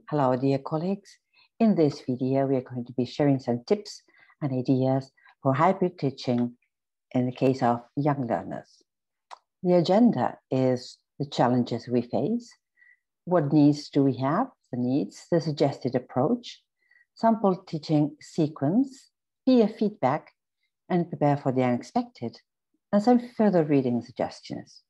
Hello, dear colleagues. In this video, we are going to be sharing some tips and ideas for hybrid teaching in the case of young learners. The agenda is the challenges we face, what needs do we have, the needs, the suggested approach, sample teaching sequence, peer feedback, and prepare for the unexpected, and some further reading suggestions.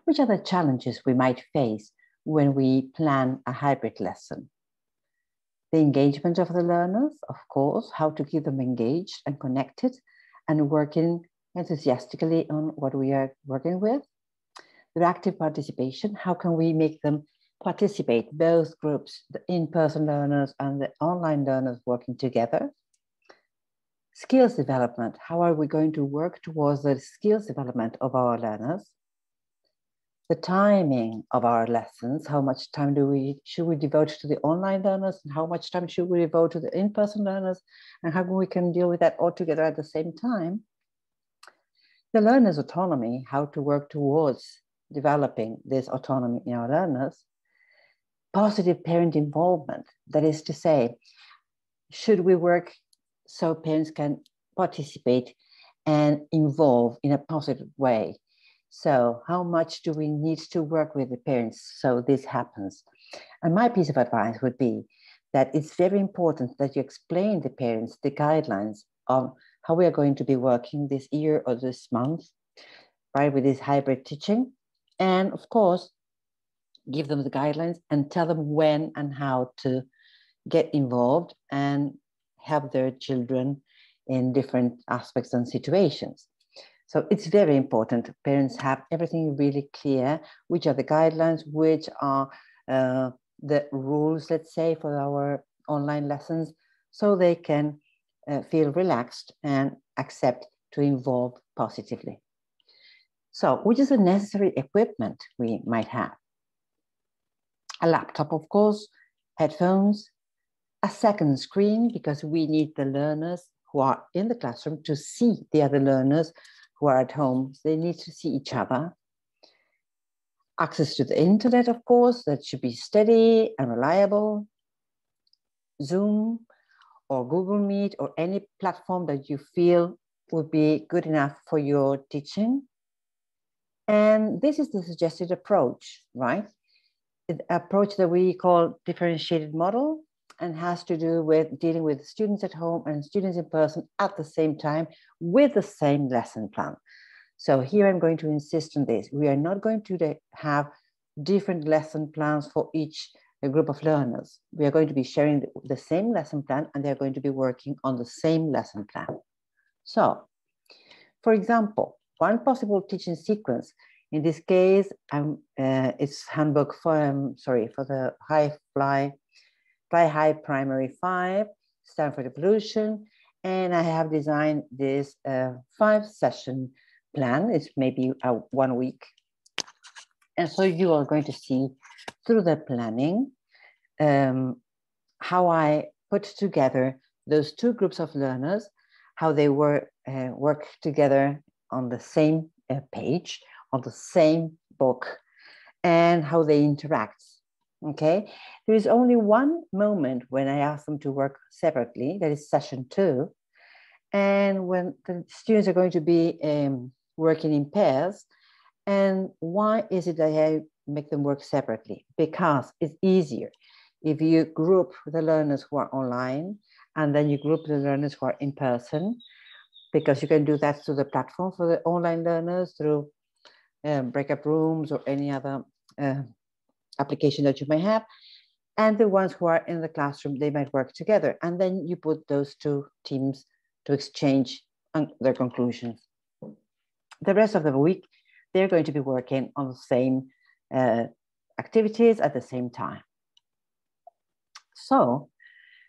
Which are the challenges we might face when we plan a hybrid lesson? The engagement of the learners, of course, how to keep them engaged and connected and working enthusiastically on what we are working with. Their active participation, how can we make them participate, both groups, the in-person learners and the online learners working together. Skills development, how are we going to work towards the skills development of our learners? The timing of our lessons, how much time should we devote to the online learners and how much time should we devote to the in-person learners and how we can deal with that all together at the same time. The learners' autonomy, how to work towards developing this autonomy in our learners. Positive parent involvement, that is to say, should we work so parents can participate and involve in a positive way? So how much do we need to work with the parents so this happens? And my piece of advice would be that it's very important that you explain to parents the guidelines of how we are going to be working this year or this month, right, with this hybrid teaching. And of course, give them the guidelines and tell them when and how to get involved and help their children in different aspects and situations. So it's very important parents have everything really clear, which are the guidelines, which are the rules, let's say, for our online lessons, so they can feel relaxed and accept to involve positively. So which is the necessary equipment we might have? A laptop, of course, headphones, a second screen, because we need the learners who are in the classroom to see the other learners who are at home. They need to see each other. Access to the internet, of course, that should be steady and reliable. Zoom or Google Meet or any platform that you feel would be good enough for your teaching. And this is the suggested approach, right? The approach that we call differentiated model and has to do with dealing with students at home and students in person at the same time with the same lesson plan. So here I'm going to insist on this. We are not going to have different lesson plans for each group of learners. We are going to be sharing the same lesson plan and they're going to be working on the same lesson plan. So, for example, one possible teaching sequence, in this case, it's handbook for the Fly High Primary 5, Stanford Evolution, and I have designed this 5-session plan. It's maybe 1 week. And so you are going to see through the planning how I put together those two groups of learners, how they work together on the same page, on the same book, and how they interact. Okay, there is only one moment when I ask them to work separately, that is session 2. And when the students are going to be working in pairs. And why is it that I make them work separately? Because it's easier if you group the learners who are online and then you group the learners who are in person, because you can do that through the platform for the online learners, through breakout rooms or any other application that you may have. And the ones who are in the classroom, they might work together. And then you put those two teams to exchange their conclusions. The rest of the week, they're going to be working on the same activities at the same time. So,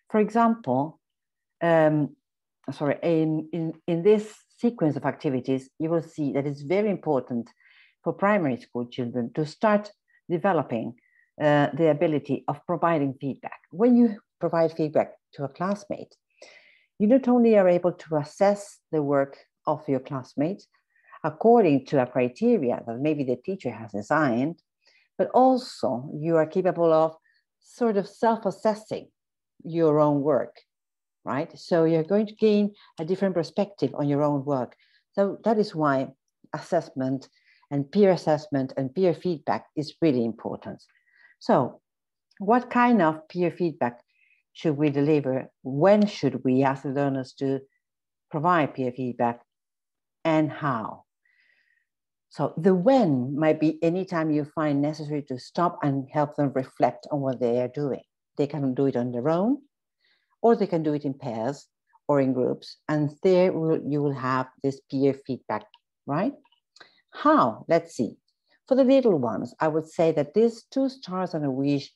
for example, in this sequence of activities, you will see that it's very important for primary school children to start developing the ability of providing feedback. When you provide feedback to a classmate, you not only are able to assess the work of your classmates according to a criteria that maybe the teacher has assigned, but also you are capable of sort of self-assessing your own work, right? So you're going to gain a different perspective on your own work. So that is why assessment and peer feedback is really important. So what kind of peer feedback should we deliver? When should we ask the learners to provide peer feedback, and how? So the when might be anytime you find necessary to stop and help them reflect on what they are doing. They can do it on their own, or they can do it in pairs or in groups, and there you will have this peer feedback, right? How? Let's see. For the little ones, I would say that this 2 stars and a wish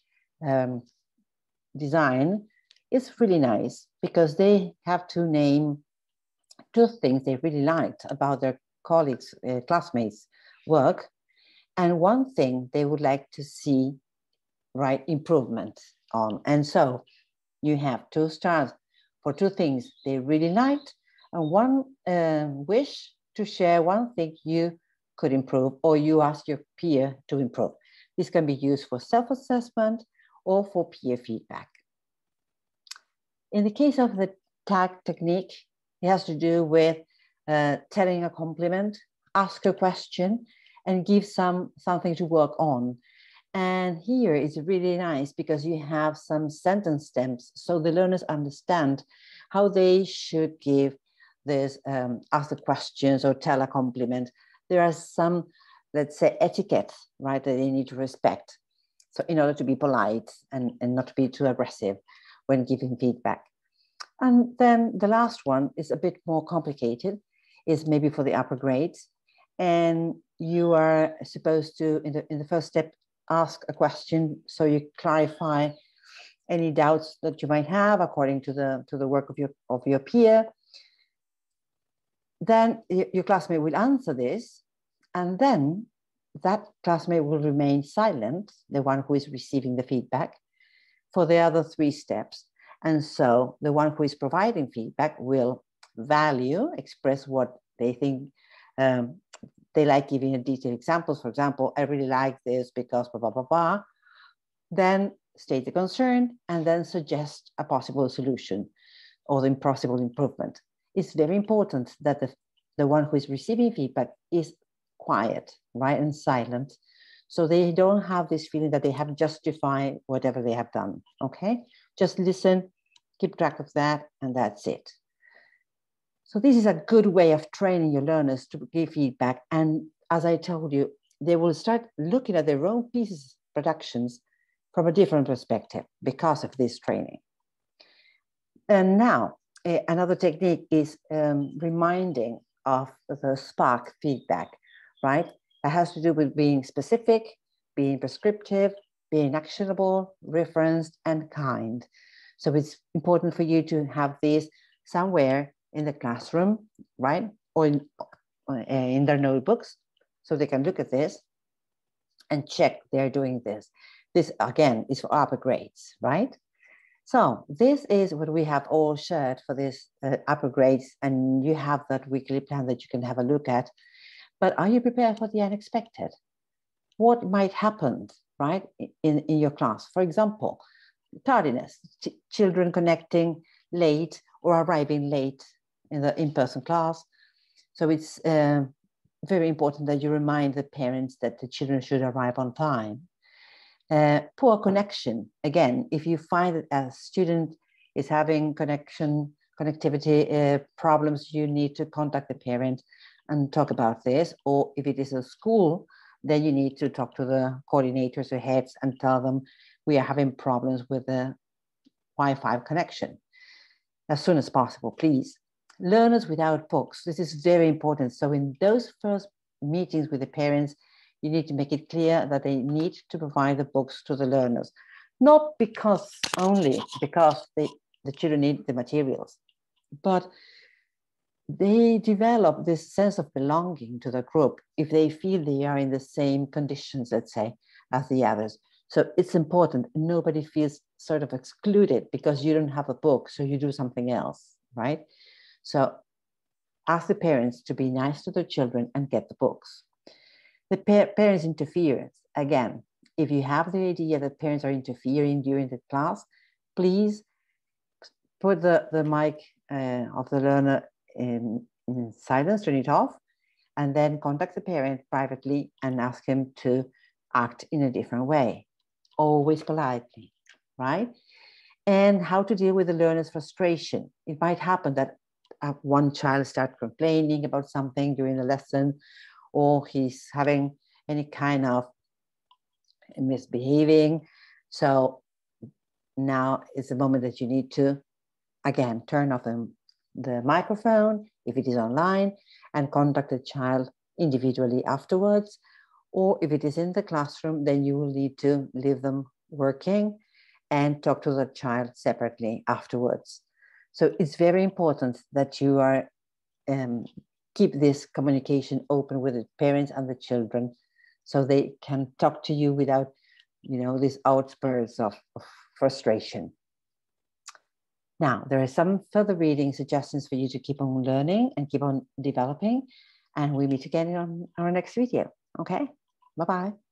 design is really nice because they have to name 2 things they really liked about their colleagues, classmates' work, and 1 thing they would like to see, right, improvement on. And so you have 2 stars for 2 things they really liked, and 1 wish to share 1 thing you could improve, or you ask your peer to improve. This can be used for self-assessment or for peer feedback. In the case of the tag technique, it has to do with telling a compliment, ask a question, and give something to work on. And here is really nice because you have some sentence stems, so the learners understand how they should give this, ask the questions or tell a compliment. There are some, let's say, etiquette, right, that they need to respect. So in order to be polite and not to be too aggressive when giving feedback. And then the last one is a bit more complicated, is maybe for the upper grades. And you are supposed to, in the first step, ask a question so you clarify any doubts that you might have according to the work of your peer. Then your classmate will answer this, and then that classmate will remain silent, the one who is receiving the feedback, for the other 3 steps. And so the one who is providing feedback will express what they think. They like giving a detailed examples. For example, I really like this because blah, blah, blah, blah. Then state the concern and then suggest a possible solution or the possible improvement. It's very important that the one who is receiving feedback is quiet, right, and silent, so they don't have this feeling that they have to justify whatever they have done, okay? Just listen, keep track of that, and that's it. So this is a good way of training your learners to give feedback. And as I told you, they will start looking at their own pieces, productions, from a different perspective because of this training. And now, another technique is reminding of the SPARK feedback, right? That has to do with being specific, being prescriptive, being actionable, referenced, and kind. So it's important for you to have this somewhere in the classroom, right? Or in their notebooks, so they can look at this and check they're doing this. This, again, is for upper grades, right? So this is what we have all shared for this upper grades, and you have that weekly plan that you can have a look at. But are you prepared for the unexpected? What might happen, right, in your class? For example, tardiness, children connecting late or arriving late in the in-person class. So it's very important that you remind the parents that the children should arrive on time. Poor connection. Again, if you find that a student is having connectivity problems, you need to contact the parent and talk about this. Or if it is a school, then you need to talk to the coordinators or heads and tell them we are having problems with the Wi-Fi connection as soon as possible, please. Learners without books. This is very important. So in those first meetings with the parents, you need to make it clear that they need to provide the books to the learners, not only because the children need the materials, but they develop this sense of belonging to the group if they feel they are in the same conditions, let's say, as the others. So it's important nobody feels sort of excluded because you don't have a book, so you do something else, right? So ask the parents to be nice to their children and get the books. The parents' interference, again, if you have the idea that parents are interfering during the class, please put the mic of the learner in silence, turn it off, and then contact the parent privately and ask him to act in a different way, always politely, right? And how to deal with the learner's frustration. It might happen that one child starts complaining about something during the lesson, or he's having any kind of misbehaving. So now is the moment that you need to, again, turn off the microphone if it is online and contact the child individually afterwards. Or if it is in the classroom, then you will need to leave them working and talk to the child separately afterwards. So it's very important that you are keep this communication open with the parents and the children, so they can talk to you without, these outbursts of frustration. Now, there are some further reading suggestions for you to keep on learning and keep on developing, and we meet again on our next video. Okay, bye-bye.